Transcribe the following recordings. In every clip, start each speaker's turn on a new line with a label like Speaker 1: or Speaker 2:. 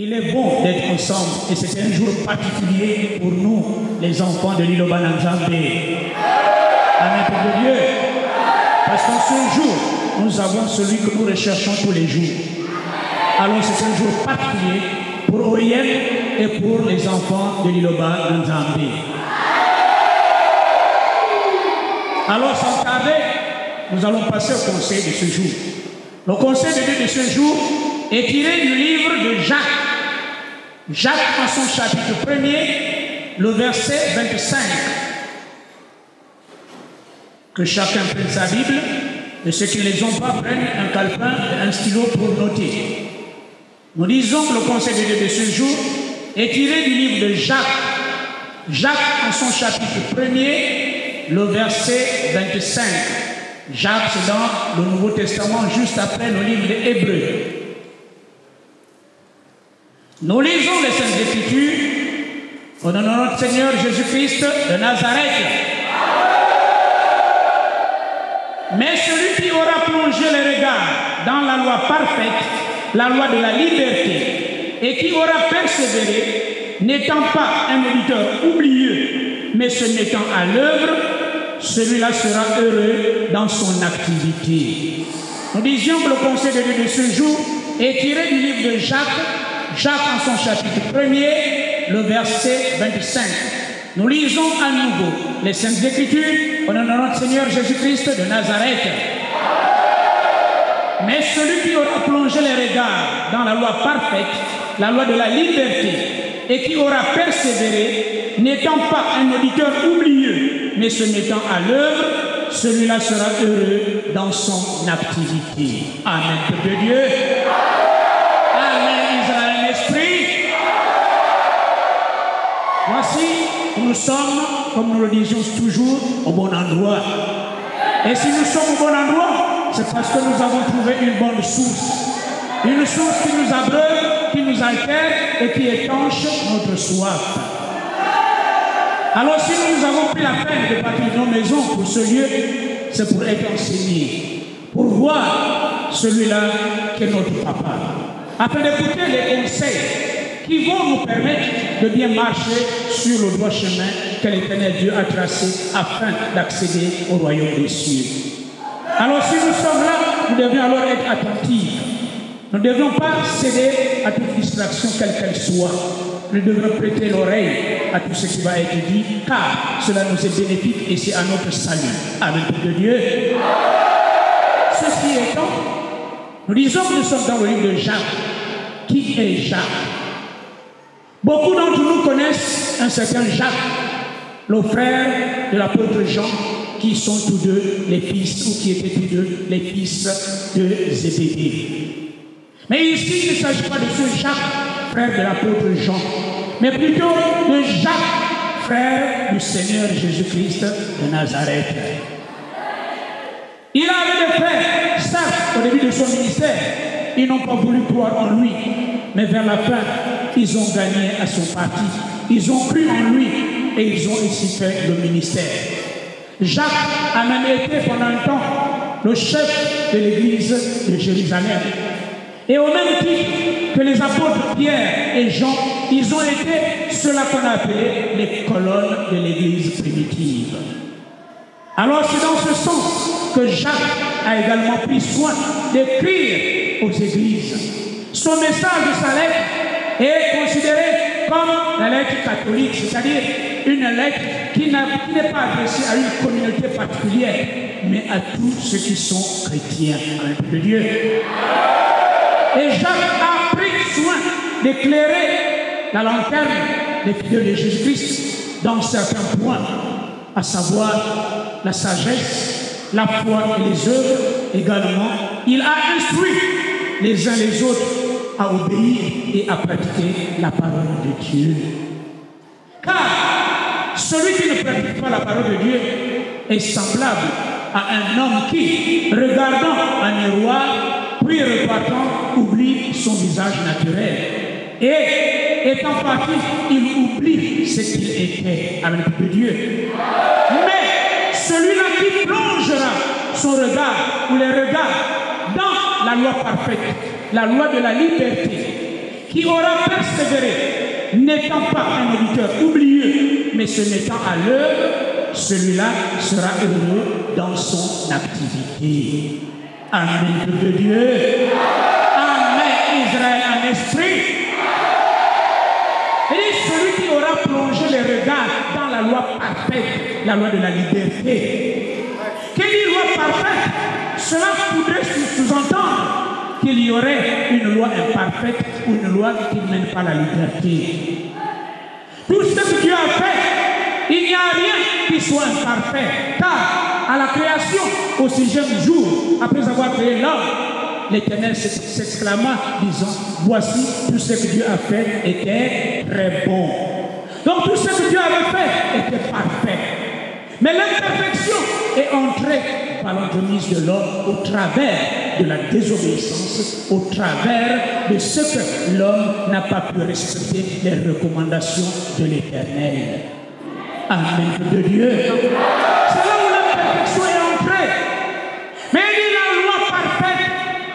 Speaker 1: Il est bon d'être ensemble et c'est un jour particulier pour nous, les enfants de l'île Obananzambé. Amen pour Dieu. Parce qu'en ce jour, nous avons celui que nous recherchons tous les jours. Alors c'est un jour particulier pour Oriem et pour les enfants de l'île Obananzambé. Alors sans tarder, nous allons passer au conseil de ce jour. Le conseil de Dieu de ce jour est tiré du livre de Jacques. Jacques, en son chapitre 1er, le verset 25. Que chacun prenne sa Bible, et ceux qui ne les ont pas prennent un calepin et un stylo pour noter. Nous disons que le conseil de Dieu de ce jour est tiré du livre de Jacques. Jacques, en son chapitre 1er, le verset 25. Jacques, c'est dans le Nouveau Testament, juste après le livre des Hébreux. Nous lisons les Saintes Écritures au nom de notre Seigneur Jésus-Christ de Nazareth. Mais celui qui aura plongé les regards dans la loi parfaite, la loi de la liberté, et qui aura persévéré, n'étant pas un auditeur oublieux, mais se mettant à l'œuvre, celui-là sera heureux dans son activité. Nous disions que le conseil de Dieu de ce jour est tiré du livre de Jacques, Jacques en son chapitre 1er, le verset 25. Nous lisons à nouveau les Saintes Écritures au nom de notre Seigneur Jésus-Christ de Nazareth. Mais celui qui aura plongé les regards dans la loi parfaite, la loi de la liberté, et qui aura persévéré, n'étant pas un auditeur oublieux, mais se mettant à l'œuvre, celui-là sera heureux dans son activité. Amen, peuple de Dieu. Amen, Israël, l'Esprit. Voici, nous sommes, comme nous le disions toujours, au bon endroit. Et si nous sommes au bon endroit, c'est parce que nous avons trouvé une bonne source. Une source qui nous abreuve, qui nous altère et qui étanche notre soif. Alors si nous avons pris la peine de bâtir nos maisons pour ce lieu, c'est pour être enseignés, pour voir celui-là qui est notre papa, afin d'écouter les conseils qui vont nous permettre de bien marcher sur le droit chemin que l'Éternel Dieu a tracé afin d'accéder au royaume des cieux. Alors si nous sommes là, nous devons alors être attentifs. Nous ne devons pas céder à toute distraction quelle qu'elle soit. Nous devons prêter l'oreille à tout ce qui va être dit, car cela nous est bénéfique et c'est à notre salut. Amen de Dieu. Ceci étant, nous disons que nous sommes dans le livre de Jacques. Qui est Jacques? Beaucoup d'entre nous connaissent un certain Jacques, le frère de l'apôtre Jean, qui sont tous deux les fils, ou qui étaient tous deux les fils de Zébédée. Mais ici, il ne s'agit pas de ce Jacques, frère de l'apôtre Jean, mais plutôt de Jacques, frère du Seigneur Jésus-Christ de Nazareth. Il avait des frères, certes, au début de son ministère, ils n'ont pas voulu croire en lui, mais vers la fin, ils ont gagné à son parti. Ils ont cru en lui et ils ont aussi fait le ministère. Jacques a même été pendant un temps le chef de l'église de Jérusalem. Et au même titre que les apôtres Pierre et Jean, ils ont été ceux-là qu'on a appelé les colonnes de l'église primitive. Alors c'est dans ce sens que Jacques a également pris soin d'écrire aux églises. Son message de sa lettre est considéré comme la lettre catholique, c'est-à-dire une lettre qui n'est pas adressée à une communauté particulière, mais à tous ceux qui sont chrétiens, de Dieu. Et Jacques a pris soin d'éclairer la lanterne des fidèles de Jésus-Christ dans certains points, à savoir la sagesse, la foi et les œuvres également. Il a instruit les uns les autres à obéir et à pratiquer la parole de Dieu. Car celui qui ne pratique pas la parole de Dieu est semblable à un homme qui, regardant un miroir, puis repartant, oublie son visage naturel. Et étant parti, il oublie ce qu'il était avec Dieu. Mais celui-là qui plongera son regard ou les regards dans la loi parfaite, la loi de la liberté, qui aura persévéré, n'étant pas un auditeur oublieux, mais se mettant à l'œuvre, celui-là sera heureux dans son activité. Amen, peuple de Dieu. Amen, Israël en esprit. Et celui qui aura plongé les regards dans la loi parfaite, la loi de la liberté. Quelle loi parfaite? Cela voudrait sous-entendre qu'il y aurait une loi imparfaite ou une loi qui ne mène pas la liberté. Tout ce que Dieu a fait, il n'y a rien qui soit imparfait. Car à la création, au 6e jour, après avoir créé l'homme, l'Éternel s'exclama, disant, voici tout ce que Dieu a fait était très bon. Donc tout ce que Dieu avait fait était parfait. Mais l'imperfection est entrée par l'entremise de l'homme au travers de la désobéissance, au travers de ce que l'homme n'a pas pu respecter les recommandations de l'Éternel. Amen de Dieu. C'est là où l'imperfection est entrée. Mais il dit la loi parfaite.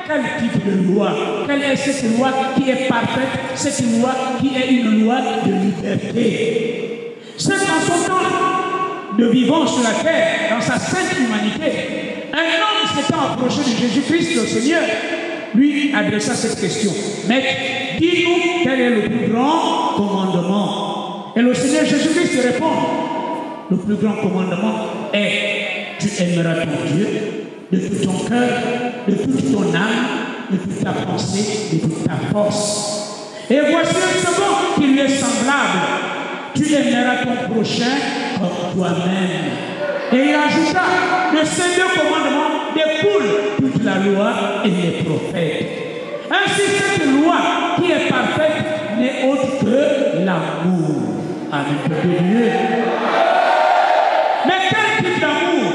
Speaker 1: Quel type de loi? Quelle est cette loi qui est parfaite? Cette loi qui est une loi de liberté. C'est dans son temps de vivant sur la terre, dans sa sainte humanité, un homme s'étant approché de Jésus-Christ, le Seigneur, lui adressa cette question. Maître, dis-nous quel est le plus grand commandement. Et le Seigneur Jésus-Christ répond, le plus grand commandement est, tu aimeras ton Dieu de tout ton cœur, de toute ton âme, de toute ta pensée, de toute ta force. Et voici un second qui lui est semblable. Tu aimeras ton prochain comme toi-même. Et il ajouta, de ces deux commandements découle toute la loi et les prophètes. Ainsi, cette loi qui est parfaite n'est autre que l'amour. Amen, peuple de Dieu. Mais quel type d'amour?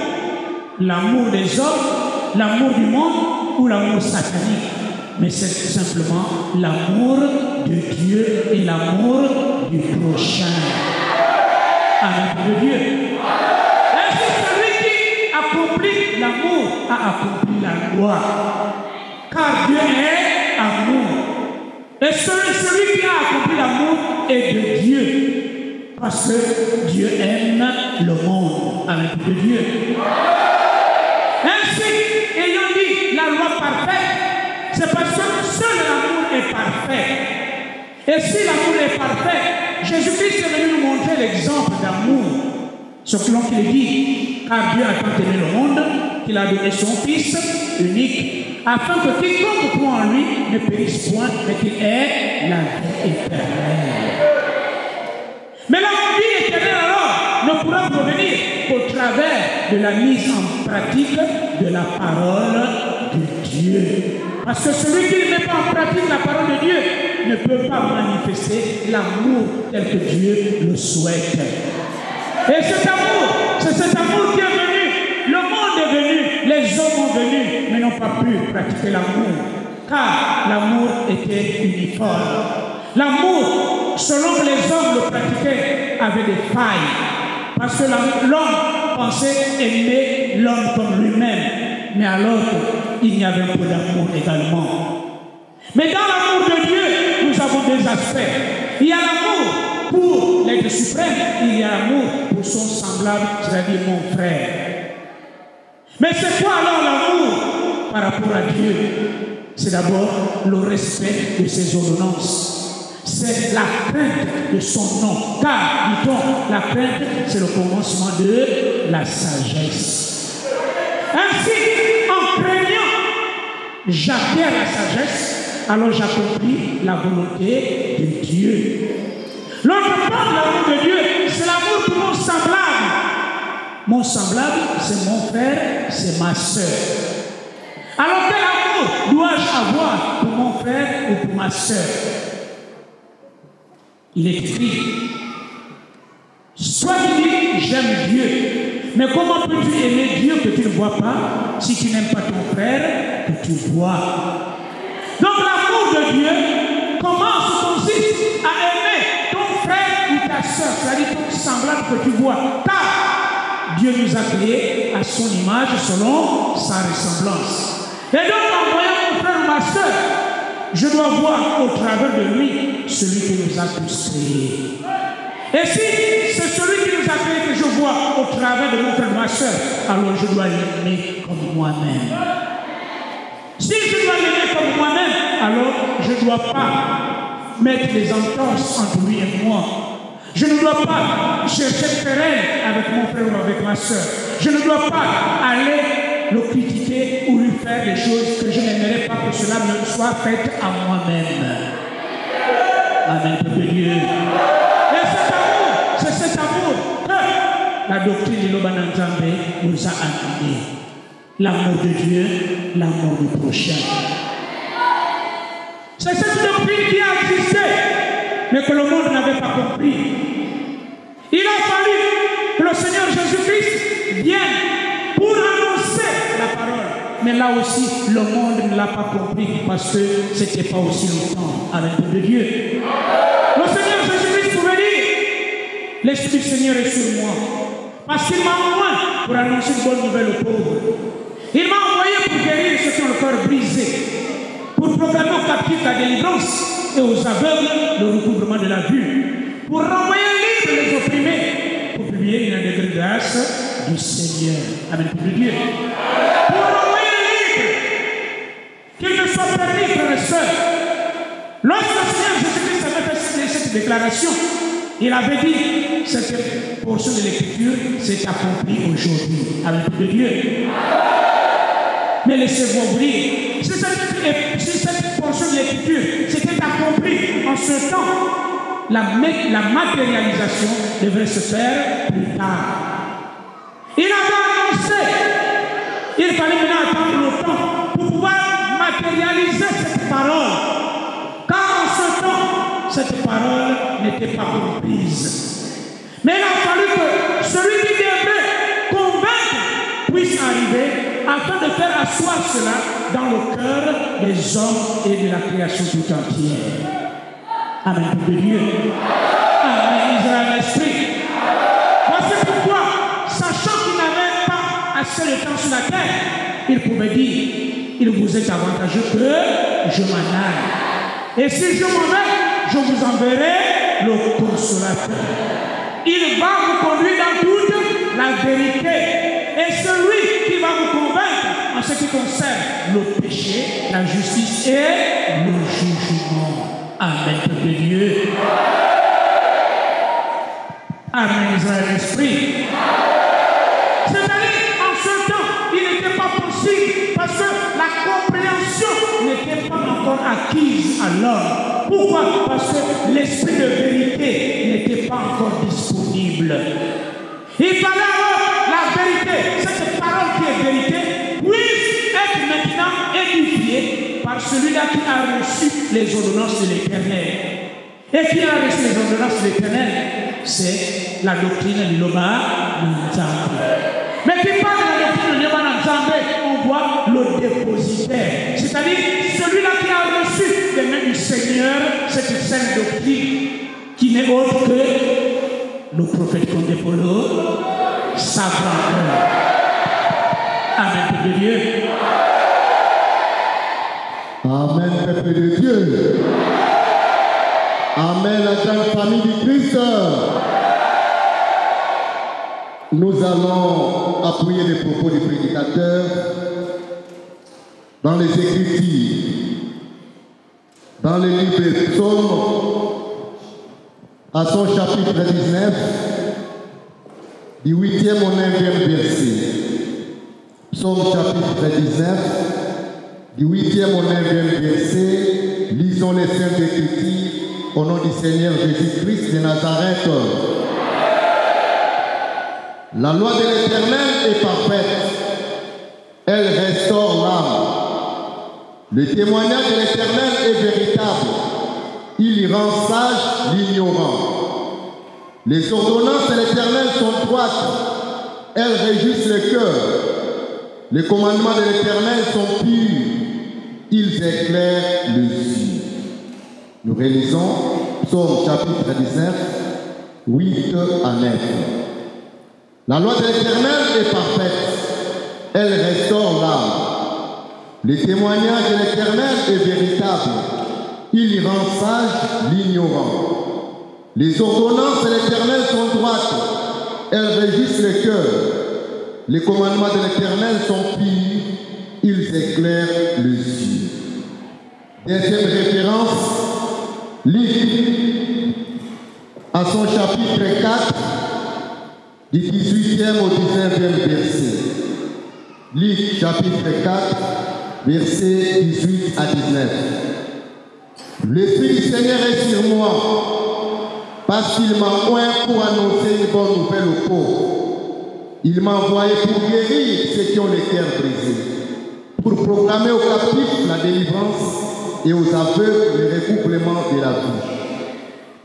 Speaker 1: L'amour des hommes, l'amour du monde ou l'amour satanique? Mais c'est simplement l'amour de Dieu et l'amour du prochain. Amen de Dieu. Ainsi, celui qui accomplit l'amour a accompli la loi. Car Dieu est amour. Et celui qui a accompli l'amour est de Dieu. Parce que Dieu aime le monde. Amen de Dieu. Ainsi, ayant dit la loi parfaite, c'est parce que seul l'amour est parfait. Et si l'amour est parfait, Jésus-Christ est venu nous montrer l'exemple d'amour. Selon qu'il dit, car Dieu a tant aimé le monde, qu'il a donné son Fils unique, afin que quiconque croit en lui ne périsse point, mais qu'il ait la vie éternelle. Mais la vie éternelle alors ne pourra provenir qu'au travers de la mise en pratique de la parole de Dieu. Parce que celui qui ne met pas en pratique la parole de Dieu ne peut pas manifester l'amour tel que Dieu le souhaite. Et cet amour, c'est cet amour qui est venu. Le monde est venu, les hommes sont venus, mais n'ont pas pu pratiquer l'amour. Car l'amour était uniforme. L'amour, selon que les hommes le pratiquaient, avait des failles. Parce que l'homme pensait aimer l'homme comme lui-même. Mais alors qu'il n'y avait pas d'amour également. Mais dans l'amour de Dieu, nous avons des aspects. Il y a l'amour pour l'être suprême, il y a l'amour pour son semblable, c'est-à-dire mon frère. Mais c'est quoi alors l'amour par rapport à Dieu? C'est d'abord le respect de ses ordonnances. C'est la crainte de son nom. Car, dit-on, la crainte, c'est le commencement de la sagesse. Ainsi, en craignant, j'acquiers la sagesse, alors j'accomplis la volonté de Dieu. L'autre part de l'amour de Dieu, c'est l'amour pour mon semblable. Mon semblable, c'est mon frère, c'est ma soeur. Alors quel amour dois-je avoir pour mon frère ou pour ma soeur? Il est écrit, soit tu dis j'aime Dieu, mais comment peux-tu aimer Dieu que tu ne vois pas si tu n'aimes pas ton frère que tu vois? Donc l'amour de Dieu consiste à aimer ton frère ou ta soeur, c'est-à-dire ton semblable que tu vois. Car Dieu nous a créés à son image selon sa ressemblance. Et donc en voyant mon frère ou ma soeur, je dois voir au travers de lui celui qui nous a tous créés. Et si c'est celui qui nous a créés que je vois au travers de mon frère et de ma soeur, alors je dois l'aimer comme moi-même. Si je dois l'aimer comme moi-même, alors je ne dois pas mettre les entorses entre lui et moi. Je ne dois pas chercher querelle avec mon frère ou avec ma soeur. Je ne dois pas aller le critiquer ou lui faire des choses que je n'aimerais pas que cela me soit fait à moi-même. Amen, peuple de Dieu. Et c'est cet amour que la doctrine de l'Oban Nzambe nous a amené. L'amour de Dieu, l'amour du prochain. C'est cette doctrine qui a existé, mais que le monde n'avait pas compris. Il a fallu que le Seigneur Jésus-Christ vienne pour annoncer la parole. Mais là aussi, le monde ne l'a pas compris parce que ce n'était pas aussi longtemps avec le Dieu. Le Seigneur Jésus-Christ pouvait dire, l'Esprit du Seigneur est sur moi. Parce qu'il m'a envoyé pour annoncer une bonne nouvelle aux pauvres. Il m'a envoyé pour guérir ceux qui ont le cœur brisé, pour proclamer aux captifs la délivrance et aux aveugles le recouvrement de la vue, pour renvoyer libres les opprimés, pour publier une année de grâce du Seigneur. Amen, pour Dieu. Pour renvoyer libres, qu'il ne soit permis, frères et sœurs. Lorsque le Seigneur Jésus-Christ avait fait cette déclaration, il avait dit, cette portion de l'Écriture s'est accomplie aujourd'hui. Amen, pour Dieu. Mais laissez-moi vous dire, si cette portion de l'Écriture s'était accomplie en ce temps, la matérialisation devrait se faire plus tard. Il avait annoncé, il fallait maintenant attendre le temps pour pouvoir matérialiser cette parole. Car en ce temps, cette parole n'était pas comprise. Mais il a fallu que celui qui devrait convaincre puisse arriver afin de faire asseoir cela dans le cœur des hommes et de la création tout entière. Amen, pour Dieu. Amen, Israël l'Esprit. Voici pourquoi, sachant qu'il n'avait pas assez de temps sur la terre, il pouvait dire, il vous est avantageux que je m'en aille. Et si je m'en vais, je vous enverrai le consolateur. Il va vous conduire dans toute la vérité. Et celui qui va vous convaincre en ce qui concerne le péché, la justice et le jugement. Amen, peuple de Dieu. Amen, Israël l'Esprit. C'est-à-dire, en ce temps, il n'était pas possible parce que la compréhension n'était pas encore acquise à l'homme. Pourquoi? Parce que l'esprit de vérité n'était pas encore disponible. Il fallait alors la vérité, cette parole qui est vérité, puisse être maintenant édifiée par celui-là qui a reçu les ordonnances de l'Éternel. Et qui a reçu les ordonnances de l'Éternel? C'est la doctrine de l'Oban Nzambe. Mais qui parle de la doctrine de l'Oban Nzambe, on voit le dépositaire. C'est-à-dire celui-là qui a reçu des mains du Seigneur cette sainte doctrine, qui n'est autre que le prophète Condé Polo, Savant. Amen, peuple de Dieu.
Speaker 2: Amen, peuple de Dieu. Amen, la grande famille du Christ. Nous allons appuyer les propos du prédicateur dans les Écritures, dans le livre de Psaume, à son chapitre 19, du 8e au 9e verset. Psaume chapitre 19, du 8e au 9e verset. Lisons les Saintes Écritures au nom du Seigneur Jésus-Christ de Nazareth. La loi de l'Éternel est parfaite, elle restaure l'âme. Le témoignage de l'Éternel est véritable, il rend sage l'ignorant. Les ordonnances de l'Éternel sont droites, elles réjouissent le cœur. Les commandements de l'Éternel sont purs, ils éclairent les yeux. Nous réalisons Psaume chapitre 19, 8 à 9. La loi de l'Éternel est parfaite, elle restaure l'âme. Le témoignage de l'Éternel est véritable, il rend sage l'ignorant. Les ordonnances de l'Éternel sont droites, elles régissent le cœur. Les commandements de l'Éternel sont purs, ils éclairent les yeux. Deuxième référence, Luc, à son chapitre 4, du 18e au 19e verset. Luc, chapitre 4, versets 18 à 19. L'Esprit du Seigneur est sur moi, parce qu'il m'a oint pour annoncer une bonne nouvelle aux pauvres. Il m'a envoyé pour guérir ceux qui ont les cœurs brisés, pour proclamer aux captifs la délivrance et aux aveugles le recouvrement de la vie,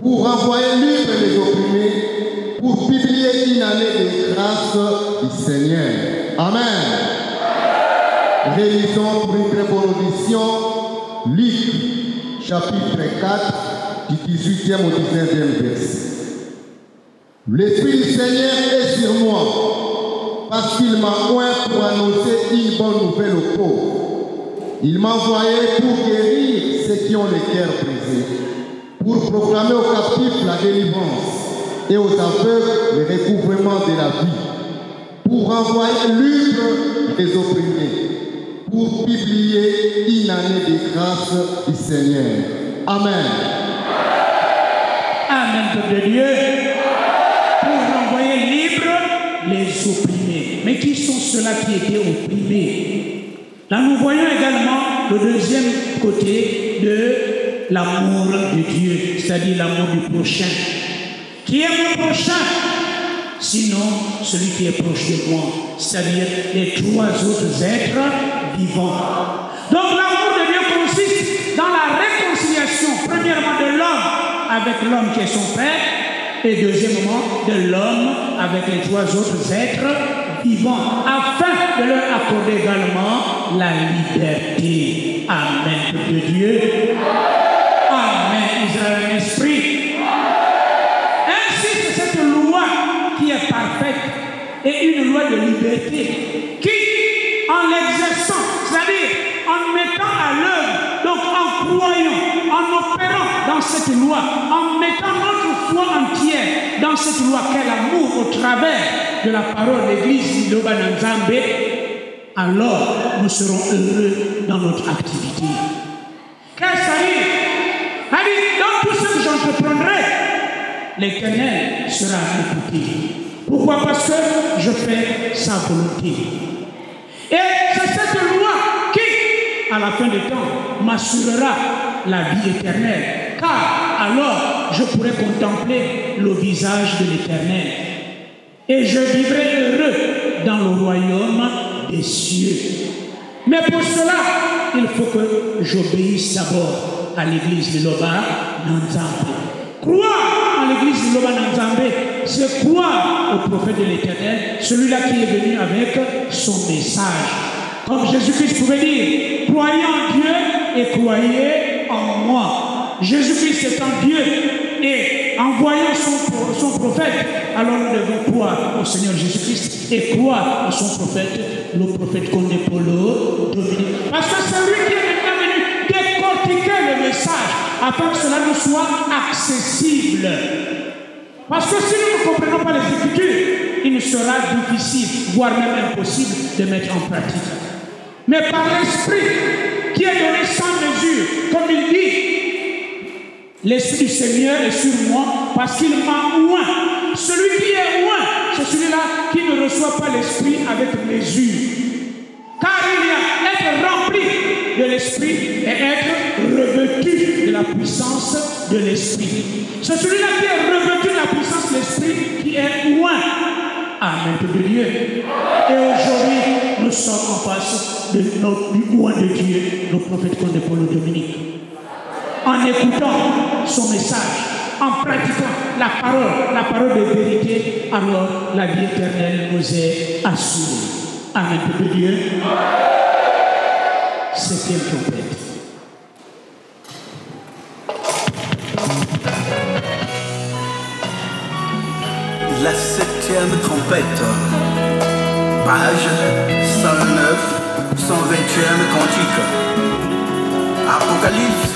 Speaker 2: pour renvoyer libres les opprimés, pour publier une année de grâce du Seigneur. Amen. Réalisons pour une très bonne audition Luc, chapitre 4, du 18e au 19e verset. L'Esprit du Seigneur est sur moi, parce qu'il m'a oint pour annoncer une bonne nouvelle aux pauvres. Il m'a envoyé pour guérir ceux qui ont les cœurs brisés, pour proclamer aux captifs la délivrance et aux aveugles le recouvrement de la vie, pour renvoyer libres les opprimés, pour publier une année de grâce du Seigneur. Amen.
Speaker 1: Amen, peuple de Dieu. Pour renvoyer libres les opprimés. Mais qui sont ceux-là qui étaient opprimés? Là, nous voyons également le deuxième côté de l'amour de Dieu, c'est-à-dire l'amour du prochain. Qui est mon prochain? Sinon, celui qui est proche de moi, c'est-à-dire les trois autres êtres vivants. Donc, l'amour de Dieu consiste dans la réconciliation, premièrement, de l'homme avec l'homme qui est son Père, et deuxièmement, de l'homme avec les trois autres êtres vivants, afin de leur accorder également la liberté. Amen, peuple de Dieu. Amen, Israël, esprit. Ainsi, c'est cette loi qui est parfaite et une loi de liberté qui, en l'exerçant, c'est-à-dire en mettant à l'œuvre, donc en croyant, en opérant dans cette loi, en mettant notre foi entière dans cette loi qu'est l'amour au travers de la parole de l'Église de Nzambe, alors nous serons heureux dans notre activité. Qu'est-ce que ça dit? Dans tout ce que j'entreprendrai, l'Éternel sera écouté. Pourquoi? Parce que je fais sa volonté. Et c'est cette loi qui, à la fin du temps, m'assurera la vie éternelle. Car alors, je pourrai contempler le visage de l'Éternel. Et je vivrai heureux dans le royaume des cieux. Mais pour cela, il faut que j'obéisse d'abord à l'église de Loba Nzambe. Croire en l'église de Loba Nzambe, c'est croire au prophète de l'Éternel, celui-là qui est venu avec son message. Comme Jésus-Christ pouvait dire, croyez en Dieu et croyez en moi. Jésus-Christ étant Dieu et envoyant son prophète, alors nous devons croire au Seigneur Jésus-Christ et croire à son prophète, le prophète Condé Polo Dominique. Parce que c'est lui qui est maintenant venu décortiquer le message afin que cela nous soit accessible. Parce que si nous ne comprenons pas les Écritures, il nous sera difficile, voire même impossible de mettre en pratique. Mais par l'Esprit qui est donné sans mesure, comme il dit, l'Esprit du Seigneur est sur moi parce qu'il m'a oint. Celui qui est oint, c'est celui-là qui ne reçoit pas l'Esprit avec mesure. Car il y a être rempli de l'Esprit et être revêtu de la puissance de l'Esprit. C'est celui-là qui est revêtu de la puissance de l'Esprit qui est oint. Amen, peuple de Dieu. Et aujourd'hui, nous sommes en face du oint de Dieu, le prophète Condé Polo Dominique. En écoutant son message, en pratiquant la parole de vérité, alors la vie éternelle nous est assurée. Amen, peuple de Dieu. Septième trompette.
Speaker 3: La septième trompette, page 109, 120e cantique. Apocalypse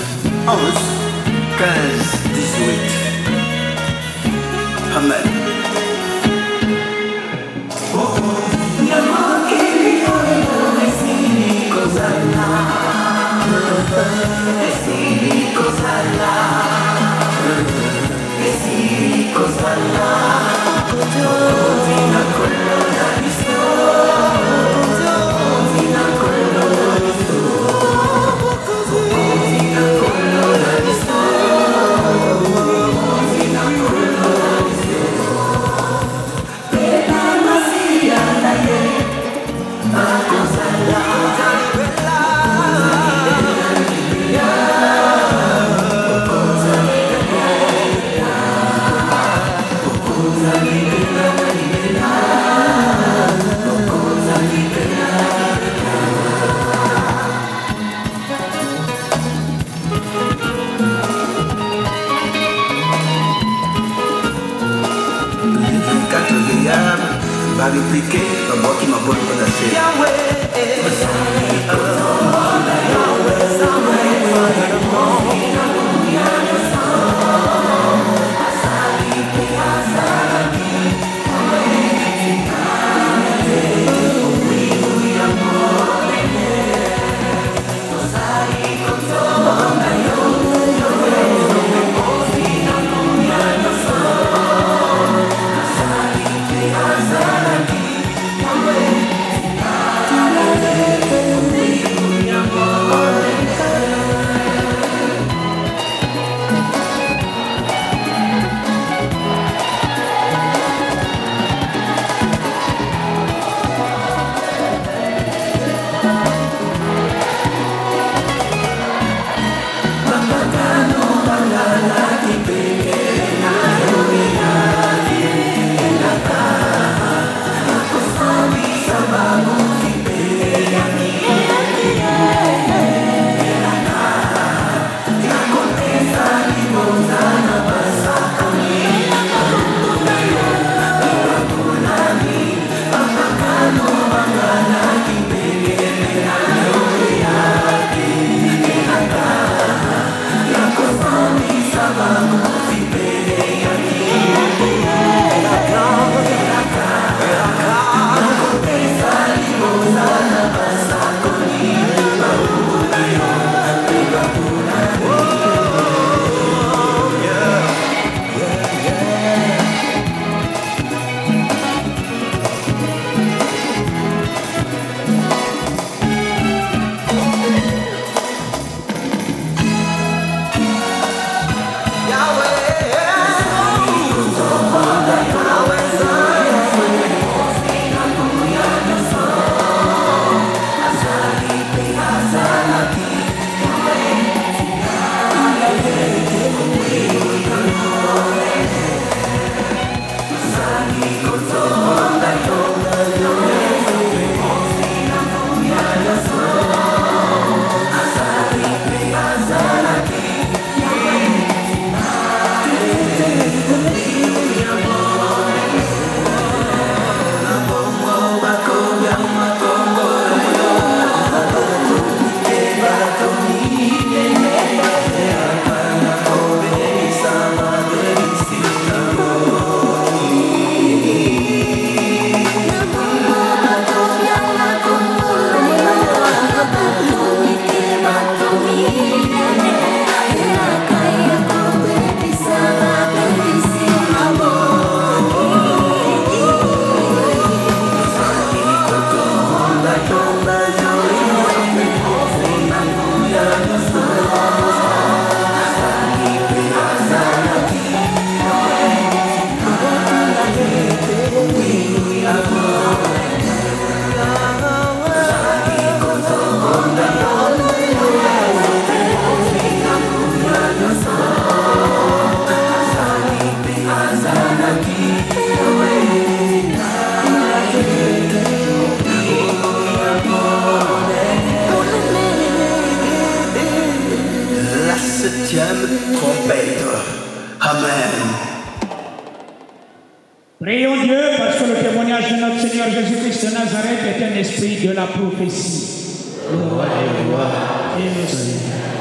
Speaker 3: 15, 18. Amen.
Speaker 1: Prions Dieu parce que le témoignage de notre Seigneur Jésus-Christ de Nazareth est un esprit de la prophétie. Le roi des rois et le Seigneur.